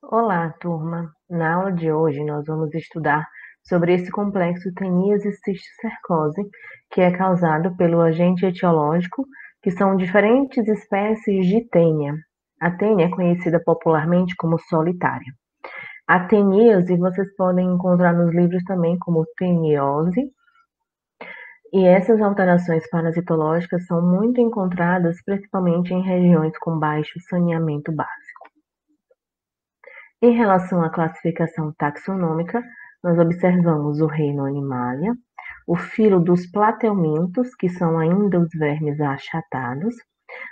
Olá, turma! Na aula de hoje, nós vamos estudar sobre esse complexo teníase cisticercose, que é causado pelo agente etiológico, que são diferentes espécies de tênia. A tênia é conhecida popularmente como solitária. A teníase vocês podem encontrar nos livros também como teniose, e essas alterações parasitológicas são muito encontradas principalmente em regiões com baixo saneamento básico. Em relação à classificação taxonômica, nós observamos o reino Animalia, o filo dos platelmintos, que são ainda os vermes achatados.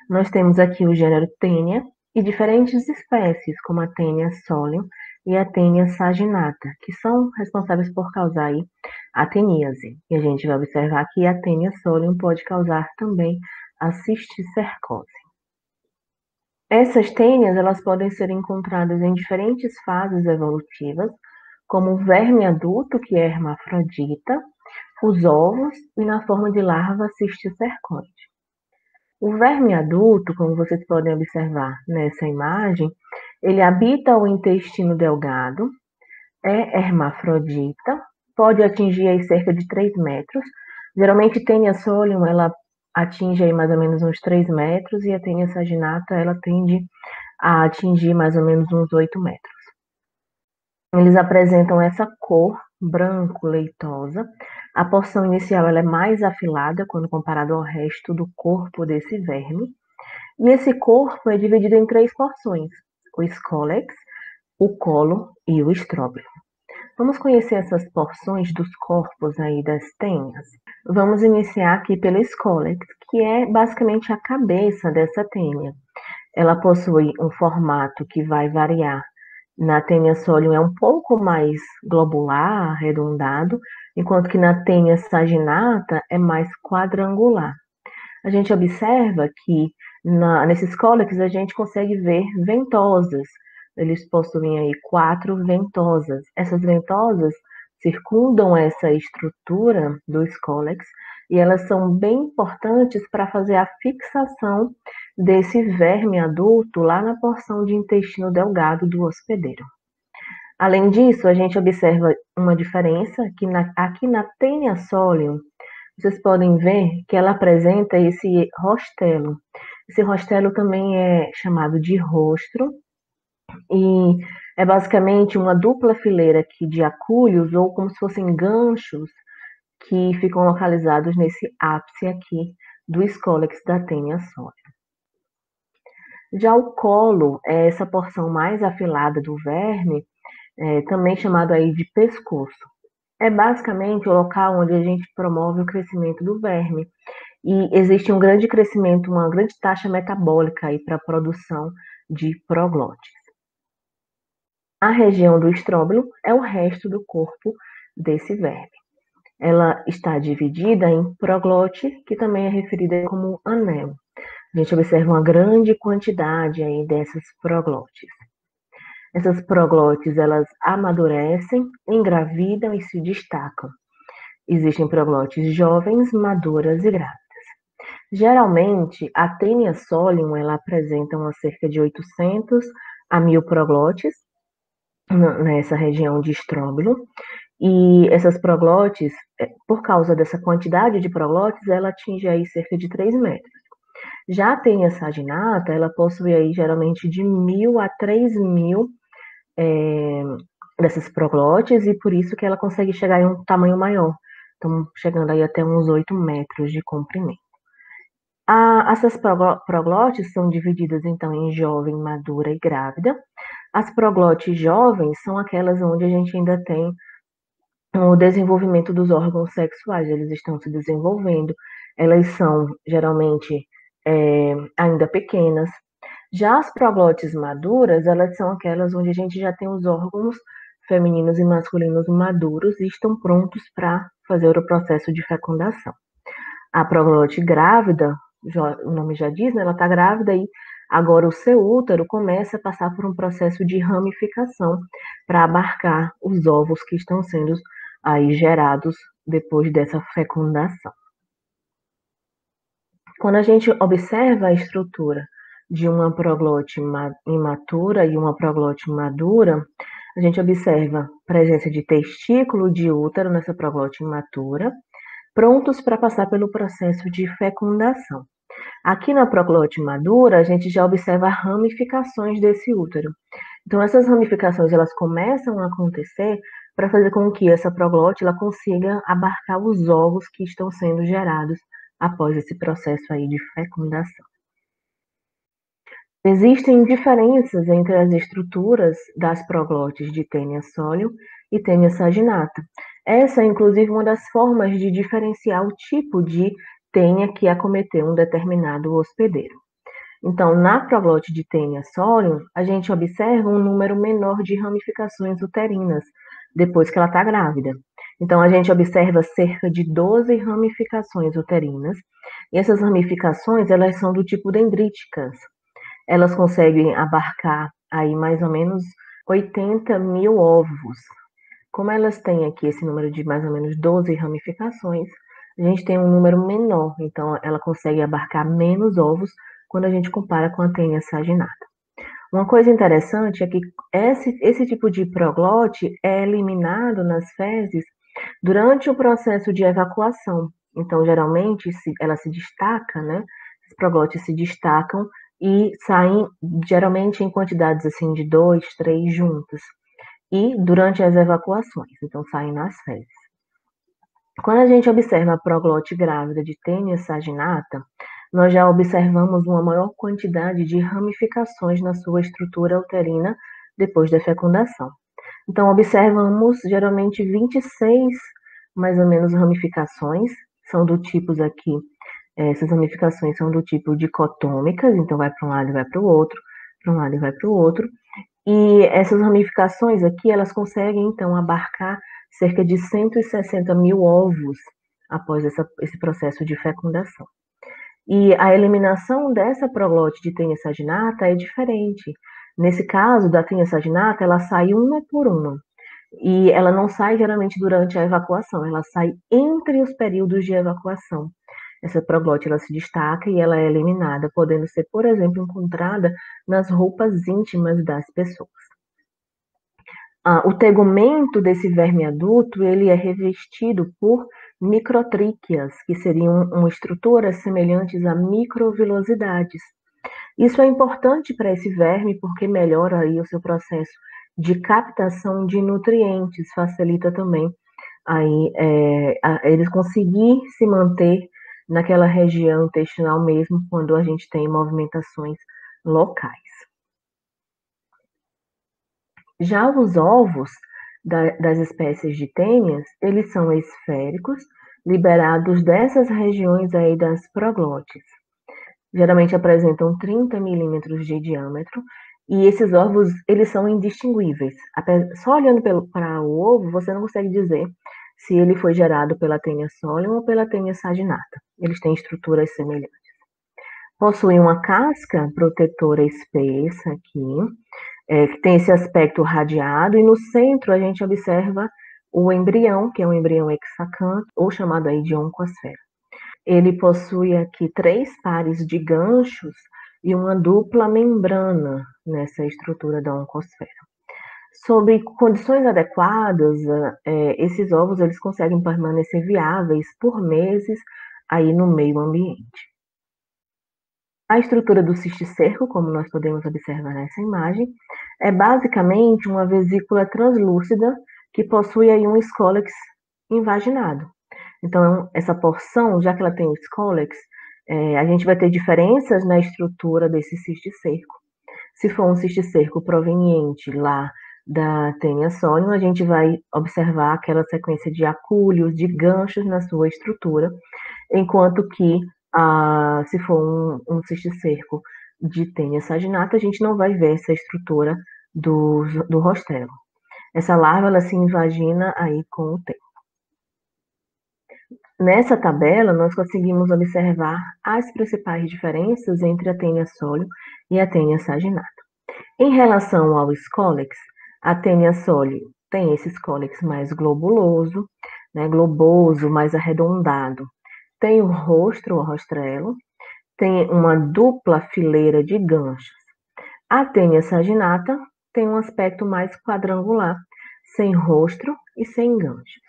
Nós temos aqui o gênero Taenia e diferentes espécies, como a Taenia solium e a Taenia saginata, que são responsáveis por causar aí a teníase. E a gente vai observar que a Taenia solium pode causar também a cisticercose. Essas tênias, elas podem ser encontradas em diferentes fases evolutivas, como o verme adulto, que é hermafrodita, os ovos e na forma de larva cisticercoide. O verme adulto, como vocês podem observar nessa imagem, ele habita o intestino delgado, é hermafrodita, pode atingir aí cerca de 3 metros. Geralmente, Taenia solium, ela atinge aí mais ou menos uns 3 metros e a Taenia saginata, ela tende a atingir mais ou menos uns 8 metros. Eles apresentam essa cor branco-leitosa. A porção inicial ela é mais afilada quando comparado ao resto do corpo desse verme. E esse corpo é dividido em 3 porções: o escólex, o colo e o estróbilo. Vamos conhecer essas porções dos corpos aí das tênias? Vamos iniciar aqui pelo escólex, que é basicamente a cabeça dessa tênia. Ela possui um formato que vai variar. Na Taenia solium é um pouco mais globular, arredondado, enquanto que na Taenia saginata é mais quadrangular. A gente observa que nesses cólex a gente consegue ver ventosas. Eles possuem aí 4 ventosas. Essas ventosas circundam essa estrutura dos cólex e elas são bem importantes para fazer a fixação desse verme adulto lá na porção de intestino delgado do hospedeiro. Além disso, a gente observa uma diferença que aqui na Taenia solium, vocês podem ver que ela apresenta esse rostelo. Esse rostelo também é chamado de rostro e é basicamente uma dupla fileira aqui de acúlios ou como se fossem ganchos que ficam localizados nesse ápice aqui do escólex da Taenia solium. Já o colo é essa porção mais afilada do verme, também chamado aí de pescoço. É basicamente o local onde a gente promove o crescimento do verme. E existe um grande crescimento, uma grande taxa metabólica aí para a produção de proglótis. A região do estróbilo é o resto do corpo desse verme. Ela está dividida em proglote, que também é referida como anelo. A gente observa uma grande quantidade aí dessas proglotes. Essas proglotes, elas amadurecem, engravidam e se destacam. Existem proglotes jovens, maduras e grávidas. Geralmente, a Taenia solium ela apresenta cerca de 800 a 1000 proglotes nessa região de estróbilo. E essas proglotes, por causa dessa quantidade de proglotes, ela atinge aí cerca de 3 metros. Já a Taenia saginata, ela possui aí geralmente de 1000 a 3000 dessas proglotes e por isso que ela consegue chegar em um tamanho maior. Então, chegando aí até uns 8 metros de comprimento. Essas proglotes são divididas, então, em jovem, madura e grávida. As proglotes jovens são aquelas onde a gente ainda tem o desenvolvimento dos órgãos sexuais, eles estão se desenvolvendo, elas são, geralmente, ainda pequenas. Já as proglotes maduras, elas são aquelas onde a gente já tem os órgãos femininos e masculinos maduros e estão prontos para fazer o processo de fecundação. A proglote grávida, o nome já diz, né, ela está grávida e agora o seu útero começa a passar por um processo de ramificação para abarcar os ovos que estão sendo aí gerados depois dessa fecundação. Quando a gente observa a estrutura de uma proglote imatura e uma proglote madura, a gente observa presença de testículo de útero nessa proglote imatura, prontos para passar pelo processo de fecundação. Aqui na proglote madura, a gente já observa ramificações desse útero. Então, essas ramificações elas começam a acontecer para fazer com que essa proglote ela consiga abarcar os ovos que estão sendo gerados após esse processo aí de fecundação. Existem diferenças entre as estruturas das proglotes de Taenia solium e Taenia saginata. Essa é, inclusive, uma das formas de diferenciar o tipo de tênia que acometeu um determinado hospedeiro. Então, na proglote de Taenia solium, a gente observa um número menor de ramificações uterinas depois que ela está grávida. Então, a gente observa cerca de 12 ramificações uterinas, e essas ramificações elas são do tipo dendríticas. Elas conseguem abarcar aí mais ou menos 80 mil ovos. Como elas têm aqui esse número de mais ou menos 12 ramificações, a gente tem um número menor, então ela consegue abarcar menos ovos quando a gente compara com a Taenia saginata. Uma coisa interessante é que esse tipo de proglote é eliminado nas fezes durante o processo de evacuação. Então, geralmente, ela se destaca, né? Os proglotes se destacam e saem, geralmente, em quantidades assim de 2, 3 juntos. E durante as evacuações, então saem nas fezes. Quando a gente observa a proglote grávida de Taenia saginata, nós já observamos uma maior quantidade de ramificações na sua estrutura uterina depois da fecundação. Então, observamos geralmente 26, mais ou menos, ramificações, são do tipos aqui, essas ramificações são do tipo dicotômicas, então vai para um lado e vai para o outro, para um lado e vai para o outro, e essas ramificações aqui, elas conseguem, então, abarcar cerca de 160 mil ovos após esse processo de fecundação. E a eliminação dessa proglote de Taenia saginata é diferente. Nesse caso, da Taenia saginata, ela sai uma por uma. E ela não sai geralmente durante a evacuação, ela sai entre os períodos de evacuação. Essa proglote ela se destaca e ela é eliminada, podendo ser, por exemplo, encontrada nas roupas íntimas das pessoas. O tegumento desse verme adulto ele é revestido por microtríquias, que seriam estruturas semelhantes a microvilosidades. Isso é importante para esse verme porque melhora aí o seu processo de captação de nutrientes, facilita também aí ele conseguir se manter naquela região intestinal mesmo quando a gente tem movimentações locais. Já os ovos das espécies de tênias, eles são esféricos, liberados dessas regiões aí das proglotes. Geralmente apresentam 30 milímetros de diâmetro, e esses ovos, eles são indistinguíveis. Só olhando para o ovo, você não consegue dizer se ele foi gerado pela Taenia solium ou pela Taenia saginata. Eles têm estruturas semelhantes. Possuem uma casca protetora espessa aqui, que tem esse aspecto radiado, e no centro a gente observa o embrião, que é um embrião hexacanto, ou chamado aí de oncosfera. Ele possui aqui 3 pares de ganchos e uma dupla membrana nessa estrutura da oncosfera. Sob condições adequadas, esses ovos eles conseguem permanecer viáveis por meses aí no meio ambiente. A estrutura do cisticerco, como nós podemos observar nessa imagem, é basicamente uma vesícula translúcida que possui aí um escólex invaginado. Então, essa porção, já que ela tem o escólex, a gente vai ter diferenças na estrutura desse cisticerco. Se for um cisticerco proveniente lá da Taenia solium, a gente vai observar aquela sequência de acúlios, de ganchos na sua estrutura, enquanto que se for um cisticerco de Taenia saginata, a gente não vai ver essa estrutura do rostelo. Essa larva ela se invagina aí com o tempo. Nessa tabela, nós conseguimos observar as principais diferenças entre a Taenia solium e a Taenia saginata. Em relação ao escólex, a Taenia solium tem esse escólex mais globuloso, né, globoso, mais arredondado. Tem o rostro, o rostrelo, tem uma dupla fileira de ganchos. A tênia saginata tem um aspecto mais quadrangular, sem rostro e sem ganchos.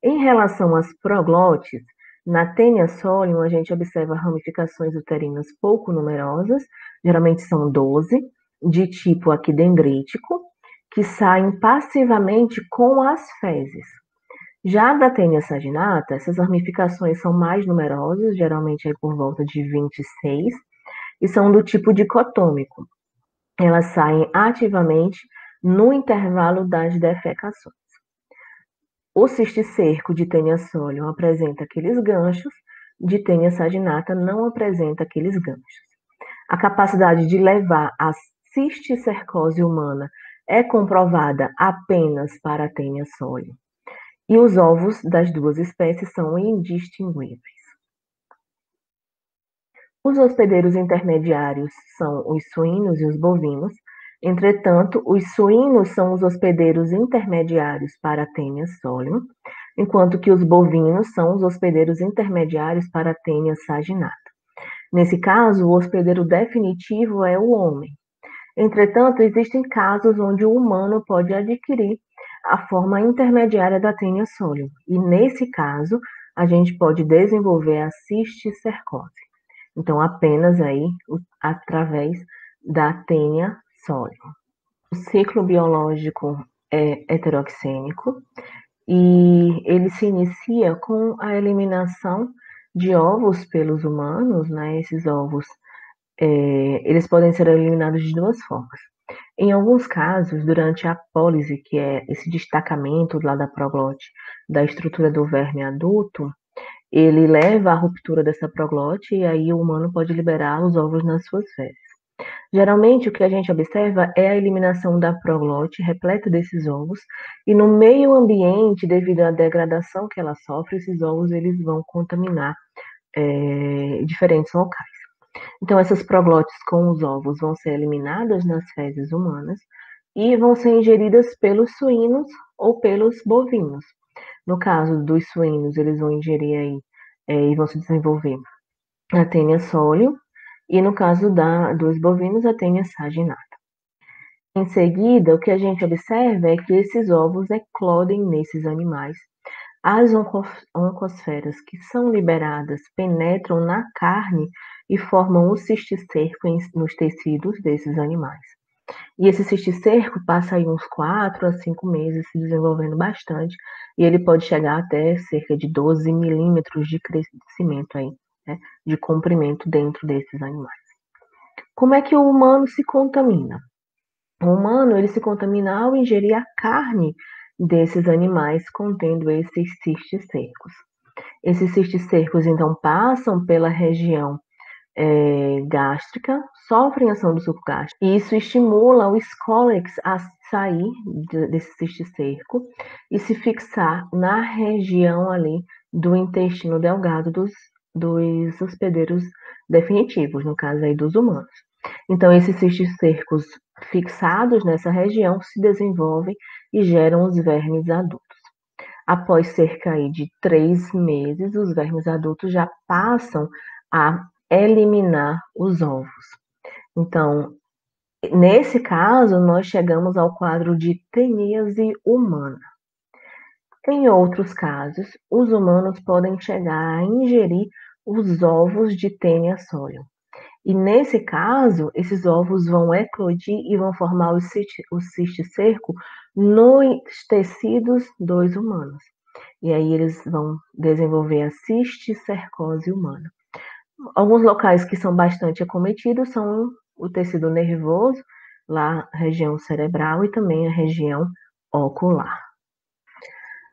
Em relação às proglotes, na tênia solium a gente observa ramificações uterinas pouco numerosas, geralmente são 12, de tipo aquidendrítico, que saem passivamente com as fezes. Já da tênia saginata, essas ramificações são mais numerosas, geralmente aí por volta de 26, e são do tipo dicotômico. Elas saem ativamente no intervalo das defecações. O cisticerco de tênia solium apresenta aqueles ganchos, de tênia saginata não apresenta aqueles ganchos. A capacidade de levar a cisticercose humana é comprovada apenas para a tênia solium. E os ovos das duas espécies são indistinguíveis. Os hospedeiros intermediários são os suínos e os bovinos. Entretanto, os suínos são os hospedeiros intermediários para a tênia solium, enquanto que os bovinos são os hospedeiros intermediários para a tênia saginata. Nesse caso, o hospedeiro definitivo é o homem. Entretanto, existem casos onde o humano pode adquirir a forma intermediária da tênia solium, e nesse caso, a gente pode desenvolver a cisticercose. Então, apenas aí através da tênia solium. O ciclo biológico é heteroxênico e ele se inicia com a eliminação de ovos pelos humanos, né? Esses ovos, eles podem ser eliminados de duas formas. Em alguns casos, durante a apólise, que é esse destacamento lá da proglote da estrutura do verme adulto, ele leva à ruptura dessa proglote e aí o humano pode liberar os ovos nas suas fezes. Geralmente, o que a gente observa é a eliminação da proglote repleta desses ovos, e no meio ambiente, devido à degradação que ela sofre, esses ovos eles vão contaminar diferentes locais. Então, essas proglotes com os ovos vão ser eliminadas nas fezes humanas e vão ser ingeridas pelos suínos ou pelos bovinos. No caso dos suínos, eles vão ingerir aí e vão se desenvolver a tênia solium, e no caso dos bovinos, a tênia saginata. Em seguida, o que a gente observa é que esses ovos eclodem nesses animais. As oncosferas que são liberadas penetram na carne e formam o cisticerco nos tecidos desses animais. E esse cisticerco passa aí uns 4 a 5 meses se desenvolvendo bastante, e ele pode chegar até cerca de 12 milímetros de crescimento aí, né, de comprimento dentro desses animais. Como é que o humano se contamina? O humano ele se contamina ao ingerir a carne desses animais contendo esses cisticercos. Esses cisticercos, então, passam pela região gástrica, sofrem ação do suco gástrico, e isso estimula o escólex a sair desse cisticerco e se fixar na região ali do intestino delgado dos hospedeiros definitivos, no caso aí dos humanos. Então, esses cisticercos fixados nessa região se desenvolvem e geram os vermes adultos. Após cerca aí de 3 meses, os vermes adultos já passam a eliminar os ovos. Então, nesse caso, nós chegamos ao quadro de teníase humana. Em outros casos, os humanos podem chegar a ingerir os ovos de tênia solium. E nesse caso, esses ovos vão eclodir e vão formar o cisticerco nos tecidos dos humanos. E aí eles vão desenvolver a cisticercose humana. Alguns locais que são bastante acometidos são o tecido nervoso, lá a região cerebral, e também a região ocular.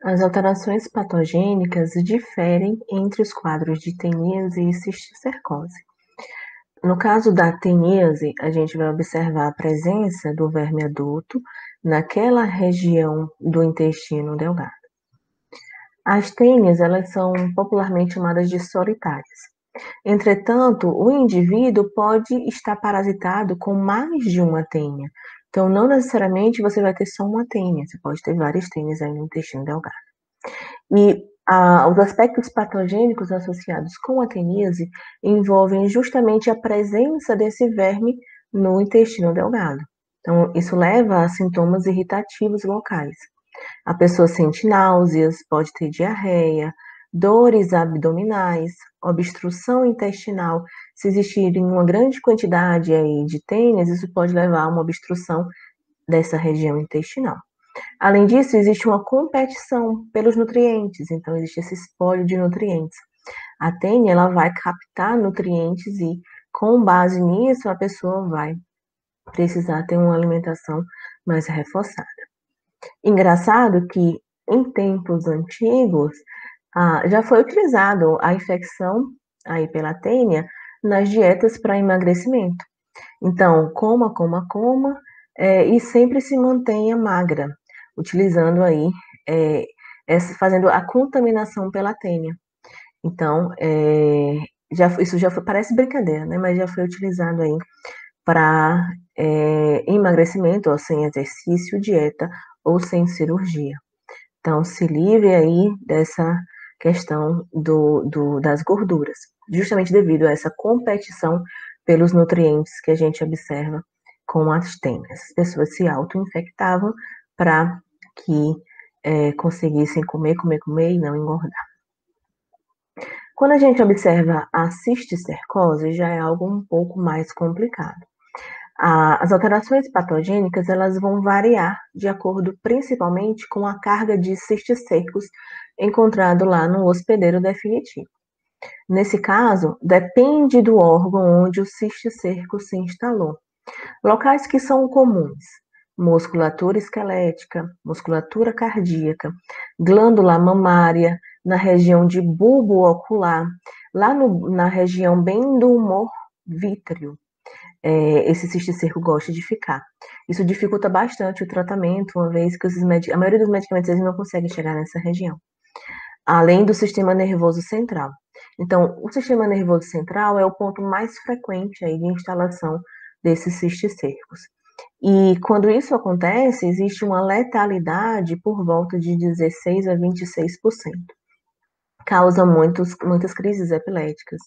As alterações patogênicas diferem entre os quadros de teníase e cisticercose. No caso da teníase, a gente vai observar a presença do verme adulto naquela região do intestino delgado. As tênias, elas são popularmente chamadas de solitárias. Entretanto, o indivíduo pode estar parasitado com mais de uma tênia. Então, não necessariamente você vai ter só uma tênia, você pode ter várias tênias aí no intestino delgado. E Os aspectos patogênicos associados com a teníase envolvem justamente a presença desse verme no intestino delgado. Então, isso leva a sintomas irritativos locais. A pessoa sente náuseas, pode ter diarreia, dores abdominais, obstrução intestinal. Se existirem uma grande quantidade aí de tênis, isso pode levar a uma obstrução dessa região intestinal. Além disso, existe uma competição pelos nutrientes, então existe esse espólio de nutrientes. A tênia, ela vai captar nutrientes e, com base nisso, a pessoa vai precisar ter uma alimentação mais reforçada. Engraçado que, em tempos antigos, já foi utilizado a infecção aí pela tênia nas dietas para emagrecimento. Então, coma, e sempre se mantenha magra, utilizando aí, fazendo a contaminação pela tênia. Então, isso já foi, parece brincadeira, né? Mas já foi utilizado aí para emagrecimento, ou sem exercício, dieta ou sem cirurgia. Então, se livre aí dessa questão das gorduras, justamente devido a essa competição pelos nutrientes que a gente observa com as tênias. As pessoas se auto-infectavam para que conseguissem comer e não engordar. Quando a gente observa a cisticercose, já é algo um pouco mais complicado. As alterações patogênicas, elas vão variar de acordo principalmente com a carga de cisticercos encontrado lá no hospedeiro definitivo. Nesse caso, depende do órgão onde o cisticerco se instalou. Locais que são comuns: musculatura esquelética, musculatura cardíaca, glândula mamária, na região de bulbo ocular, lá na região bem do humor vítreo. Esse cisticerco gosta de ficar. Isso dificulta bastante o tratamento, uma vez que a maioria dos medicamentos eles não conseguem chegar nessa região. Além do sistema nervoso central. Então, o sistema nervoso central é o ponto mais frequente aí de instalação desses cisticercos. E quando isso acontece, existe uma letalidade por volta de 16 a 26%. Causa muitas crises epiléticas.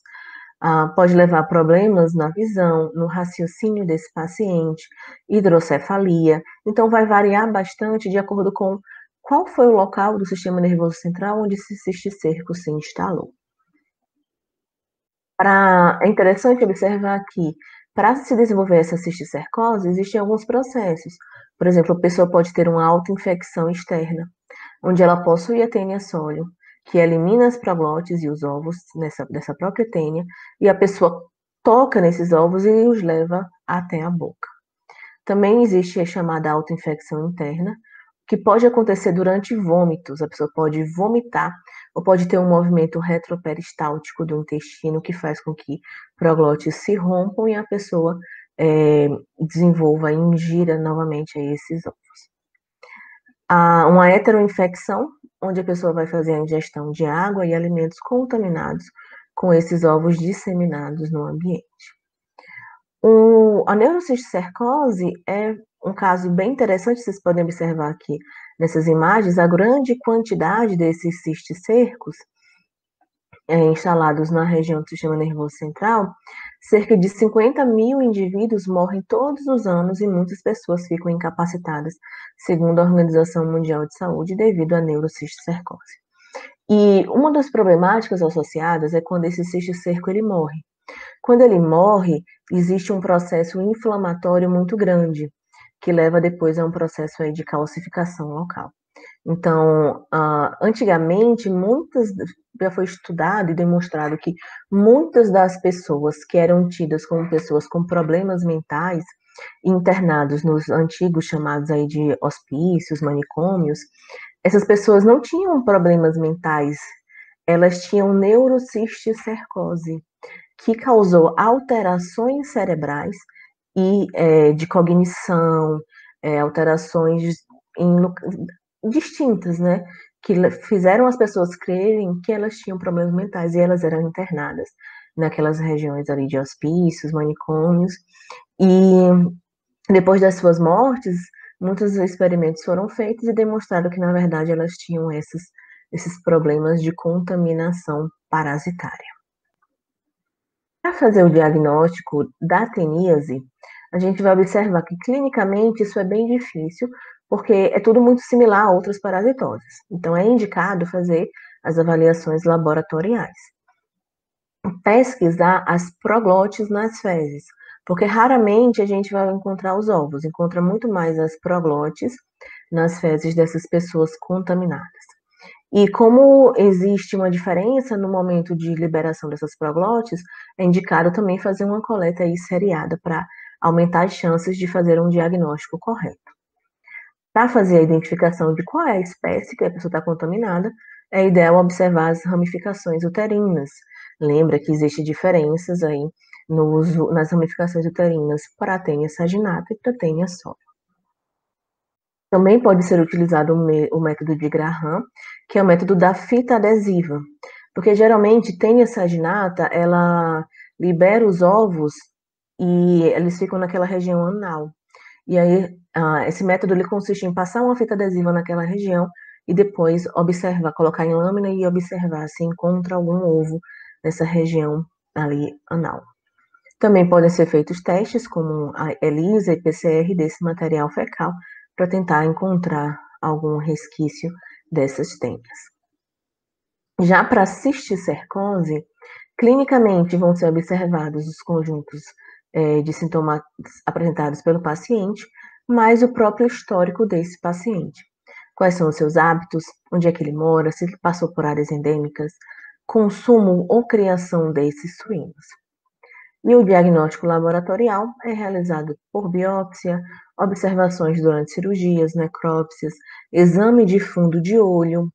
Pode levar a problemas na visão, no raciocínio desse paciente, hidrocefalia. Então, vai variar bastante de acordo com qual foi o local do sistema nervoso central onde esse cisticerco se instalou. É interessante observar que, para se desenvolver essa cisticercose, existem alguns processos. Por exemplo, a pessoa pode ter uma autoinfecção externa, onde ela possui a tênia sóleo, que elimina as proglotes e os ovos dessa própria tênia, e a pessoa toca nesses ovos e os leva até a boca. Também existe a chamada autoinfecção interna, que pode acontecer durante vômitos. A pessoa pode vomitar ou pode ter um movimento retroperistáltico do intestino que faz com que proglotes se rompam e a pessoa desenvolva e ingira novamente esses ovos. Há uma heteroinfecção, onde a pessoa vai fazer a ingestão de água e alimentos contaminados com esses ovos disseminados no ambiente. A neurocisticercose é um caso bem interessante, vocês podem observar aqui nessas imagens, a grande quantidade desses cisticercos instalados na região do sistema nervoso central. Cerca de 50 mil indivíduos morrem todos os anos e muitas pessoas ficam incapacitadas, segundo a Organização Mundial de Saúde, devido à neurocisticercose. E uma das problemáticas associadas é quando esse cisticerco ele morre. Quando ele morre, existe um processo inflamatório muito grande, que leva depois a um processo aí de calcificação local. Então, antigamente, já foi estudado e demonstrado que muitas das pessoas que eram tidas como pessoas com problemas mentais, internados nos antigos chamados aí de hospícios, manicômios, essas pessoas não tinham problemas mentais, elas tinham neurocisticercose, que causou alterações cerebrais e de cognição, alterações distintas, né? Que fizeram as pessoas crerem que elas tinham problemas mentais e elas eram internadas naquelas regiões ali de hospícios, manicômios. E depois das suas mortes, muitos experimentos foram feitos e demonstraram que, na verdade, elas tinham esses problemas de contaminação parasitária. Para fazer o diagnóstico da teníase, a gente vai observar que clinicamente isso é bem difícil, porque é tudo muito similar a outras parasitoses. Então, é indicado fazer as avaliações laboratoriais. Pesquisar as proglotes nas fezes, porque raramente a gente vai encontrar os ovos, encontra muito mais as proglotes nas fezes dessas pessoas contaminadas. E como existe uma diferença no momento de liberação dessas proglotes, é indicado também fazer uma coleta aí seriada para aumentar as chances de fazer um diagnóstico correto. Para fazer a identificação de qual é a espécie que a pessoa está contaminada, é ideal observar as ramificações uterinas. Lembra que existem diferenças aí nas ramificações uterinas para a tênia saginata e para a tênia sólida. Também pode ser utilizado o método de Graham, que é o método da fita adesiva, porque geralmente tênia saginata, ela libera os ovos e eles ficam naquela região anal. E aí, esse método ele consiste em passar uma fita adesiva naquela região e depois observar, colocar em lâmina e observar se encontra algum ovo nessa região ali anal. Também podem ser feitos testes como a ELISA e PCR desse material fecal para tentar encontrar algum resquício dessas tênias. Já para a cisticercose, clinicamente vão ser observados os conjuntos de sintomas apresentados pelo paciente, mais o próprio histórico desse paciente. Quais são os seus hábitos, onde é que ele mora, se ele passou por áreas endêmicas, consumo ou criação desses suínos. E o diagnóstico laboratorial é realizado por biópsia, observações durante cirurgias, necrópsias, exame de fundo de olho,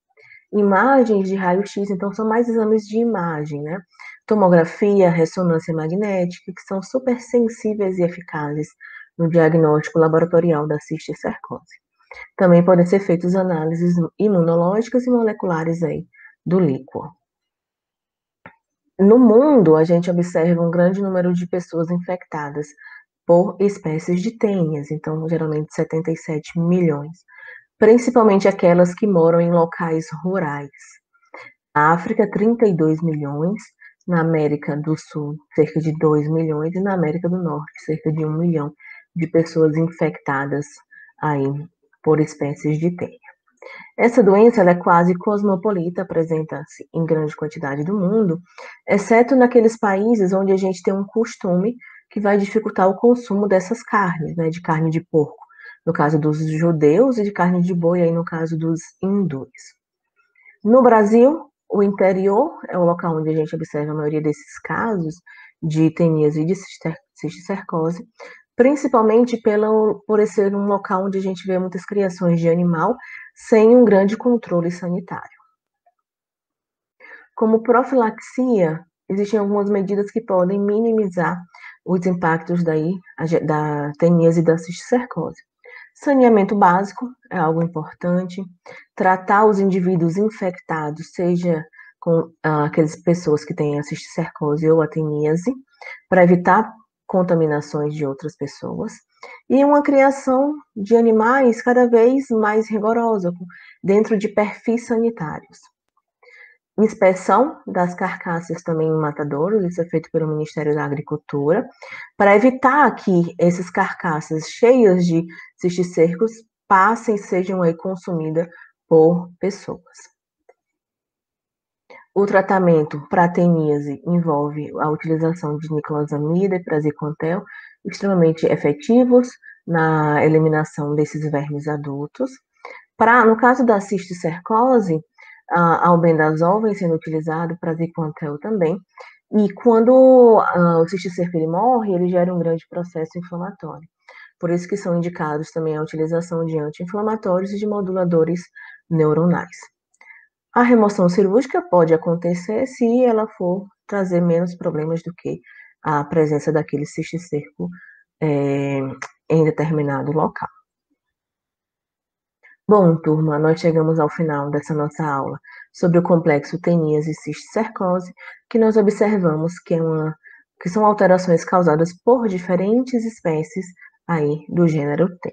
imagens de raio-x, então são mais exames de imagem, né? Tomografia, ressonância magnética, que são super sensíveis e eficazes no diagnóstico laboratorial da cisticercose. Também podem ser feitas análises imunológicas e moleculares aí do líquor. No mundo, a gente observa um grande número de pessoas infectadas por espécies de tênias, então geralmente 77 milhões, principalmente aquelas que moram em locais rurais. Na África, 32 milhões, na América do Sul, cerca de 2 milhões, e na América do Norte, cerca de 1 milhão de pessoas infectadas aí por espécies de tênia. Essa doença ela é quase cosmopolita, apresenta-se em grande quantidade do mundo, exceto naqueles países onde a gente tem um costume que vai dificultar o consumo dessas carnes, né, de carne de porco, no caso dos judeus, e de carne de boi, aí no caso dos hindus. No Brasil, o interior é o local onde a gente observa a maioria desses casos de teníase e de cisticercose, principalmente por ser um local onde a gente vê muitas criações de animal sem um grande controle sanitário. Como profilaxia, existem algumas medidas que podem minimizar os impactos da teníase e da cisticercose. Saneamento básico é algo importante. Tratar os indivíduos infectados, seja com aquelas pessoas que têm a cisticercose ou a teníase, para evitar contaminações de outras pessoas. E uma criação de animais cada vez mais rigorosa, dentro de perfis sanitários. Inspeção das carcaças também em matadouros, isso é feito pelo Ministério da Agricultura, para evitar que essas carcaças cheias de cisticercos passem e sejam aí consumidas por pessoas. O tratamento para a teníase envolve a utilização de niclosamida e praziquantel, extremamente efetivos na eliminação desses vermes adultos. No caso da cisticercose, albendazol vem sendo utilizado, praziquantel também, e quando o cisticerco ele morre, ele gera um grande processo inflamatório. Por isso que são indicados também a utilização de anti-inflamatórios e de moduladores neuronais. A remoção cirúrgica pode acontecer se ela for trazer menos problemas do que a presença daquele cisticerco em determinado local. Bom, turma, nós chegamos ao final dessa nossa aula sobre o complexo teníase e cisticercose, que nós observamos que são alterações causadas por diferentes espécies aí do gênero T.